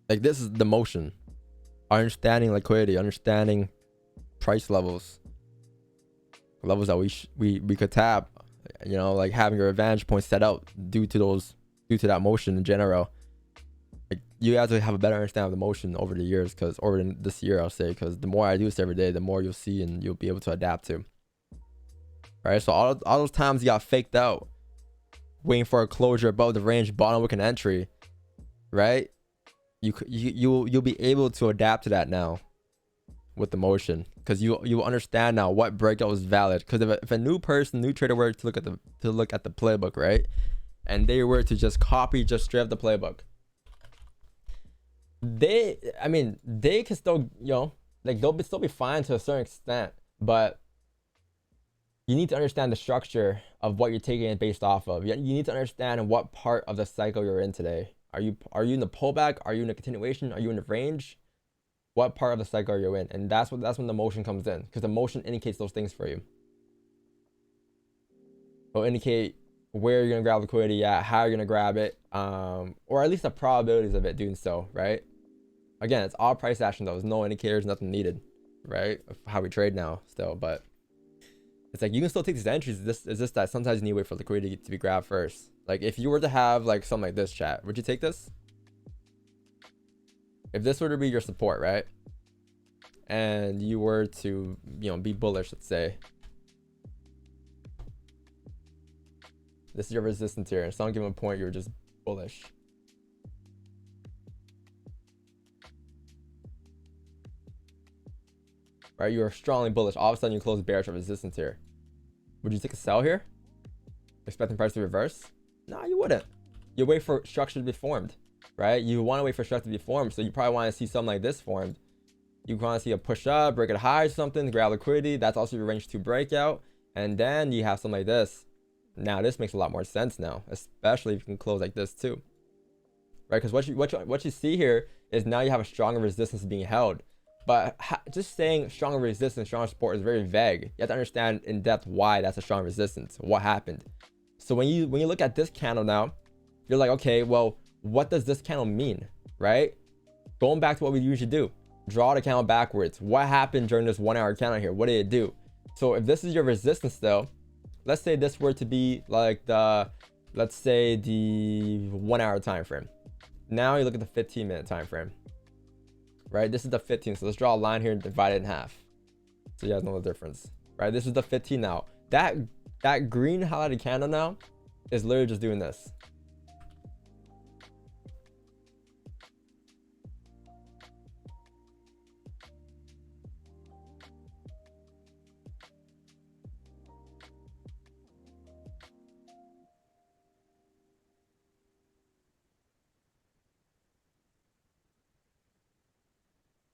Like this is the motion. Understanding liquidity, understanding price levels that we could tap, you know, like having your advantage points set out due to that motion in general. Like you have to have a better understanding of the motion over the years, over this year I'll say, because the more I do this every day, the more you'll see and you'll be able to adapt to. Right, so all those times you got faked out waiting for a closure above the range, bottom wick and entry, right? You'll be able to adapt to that now with the motion, because you understand now what breakout is valid. Because if a new trader were to look at the playbook, right, and they were to just copy straight up the playbook, they can still, you know, like they'll still be fine to a certain extent, but you need to understand the structure of what you're taking it based off of. You need to understand what part of the cycle you're in today. Are you in the pullback? Are you in a continuation? Are you in the range? What part of the cycle are you in? And that's when the motion comes in, because the motion indicates those things for you. It'll indicate where you're gonna grab liquidity at, how you're gonna grab it, or at least the probabilities of it doing so, right? Again, it's all price action though. There's no indicators, nothing needed, right? Of how we trade now still, but it's like you can still take these entries. It's just that sometimes you need to wait for liquidity to be grabbed first. Like if you were to have like something like this, chat, would you take this? If this were to be your support, right, and you were to, you know, be bullish, let's say this is your resistance here, and at some given point you're just bullish, right? You're strongly bullish. All of a sudden you close bearish or resistance here. Would you take a sell here, expecting price to reverse? No, you wouldn't. You wait for structure to be formed, right? You want to wait for structure to be formed, so you probably want to see something like this formed. You want to see a push up, break it high or something, grab liquidity. That's also your range 2 breakout, and then you have something like this. Now this makes a lot more sense now, especially if you can close like this too, right? Because what you see here is now you have a stronger resistance being held. But just saying stronger resistance, stronger support is very vague. You have to understand in depth why that's a strong resistance, what happened. So when you look at this candle now, you're like, okay, well, what does this candle mean, right? Going back to what we usually do, draw the candle backwards. What happened during this 1 hour candle here? What did it do? So if this is your resistance though, let's say this were to be like let's say the 1 hour time frame. Now you look at the 15-minute time frame. Right, this is the 15, so let's draw a line here and divide it in half so you guys know the difference, right? This is the 15 now. That green highlighted candle now is literally just doing this.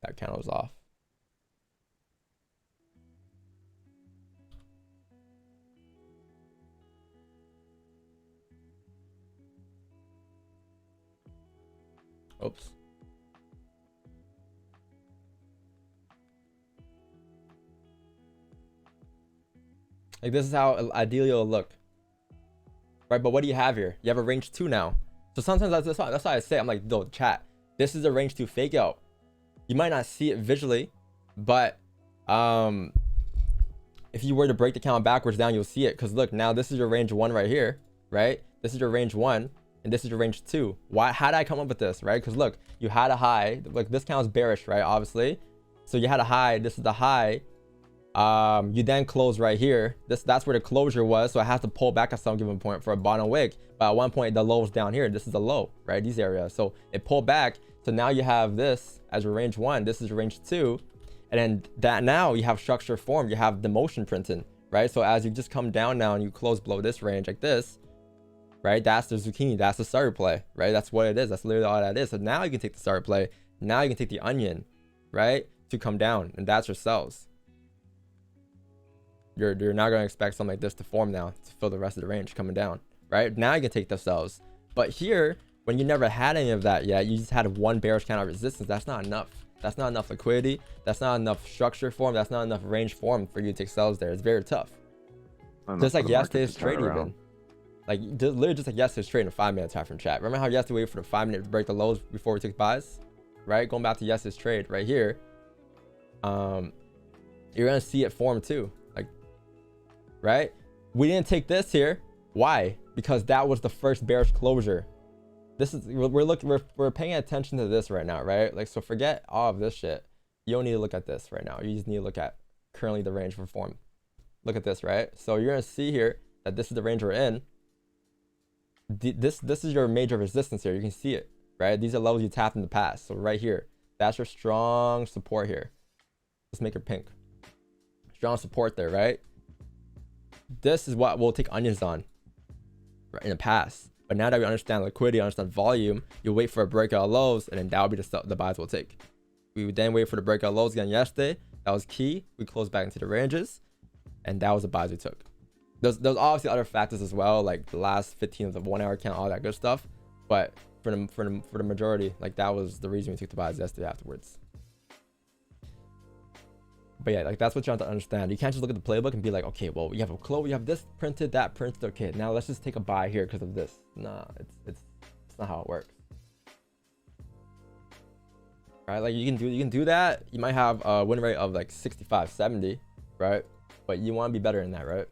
That candle was off. Oops. Like this is how ideally it'll look, right? But what do you have here? You have a range 2 now. So sometimes that's why I say, I'm like, no, chat, this is a range 2 fake out. You might not see it visually, but if you were to break the candle backwards down, you'll see it. Because look, now this is your range 1 right here, right? This is your range 1, and this is your range 2. How did I come up with this, right? Because look, you had a high. Look, this candle's bearish, right? Obviously. So you had a high. This is the high. You then close right here. That's where the closure was. So I have to pull back at some given point for a bottom wick. But at one point, the low is down here. This is the low, right? These areas. So it pulled back. So now you have this as your range 1. This is your range 2. And then that now you have structure formed. You have the motion printing, right? So as you just come down now and you close below this range like this, right? That's the zucchini. That's the starter play, right? That's what it is. That's literally all that is. So now you can take the starter play. Now you can take the onion, right? To come down, and that's your cells. You're not going to expect something like this to form now to fill the rest of the range coming down, right? Now you can take the cells. But here, when you never had any of that yet, you just had one bearish candle resistance. That's not enough. That's not enough liquidity. That's not enough structure form. That's not enough range form for you to take cells there. It's very tough. Just like yesterday's trade even. Like literally just like yesterday's trade in a 5-minute time frame, chat. Remember how you have to wait for the 5 minutes to break the lows before we take buys? right? Going back to yesterday's trade right here, you're gonna see it form too, like, right? We didn't take this here. Why? Because that was the first bearish closure. This is, we're paying attention to this right now, right? Like, so forget all of this shit. You don't need to look at this right now. You just need to look at currently the range for form. Look at this, right? So you're gonna see here that this is the range we're in. This is your major resistance here. You can see it, right? These are levels you tapped in the past. So right here, that's your strong support here. Let's make it pink. Strong support there, right? This is what we'll take onions on, right, in the past. But now that we understand liquidity, understand volume, you'll wait for a breakout lows, and then that will be the buys we'll take. We would then wait for the breakout lows again yesterday. That was key. We closed back into the ranges, and that was the buys we took. There's obviously other factors as well, like the last 15 of the 1 hour count, all that good stuff. But for the majority, like, that was the reason we took the buys yesterday afterwards. But yeah, like, that's what you have to understand. You can't just look at the playbook and be like, okay, well, we have a close, we have this printed, that printed. Okay, now let's just take a buy here because of this. Nah, it's not how it works. Right? Like, you can do that. You might have a win rate of like 65, 70, right? But you want to be better than that, right?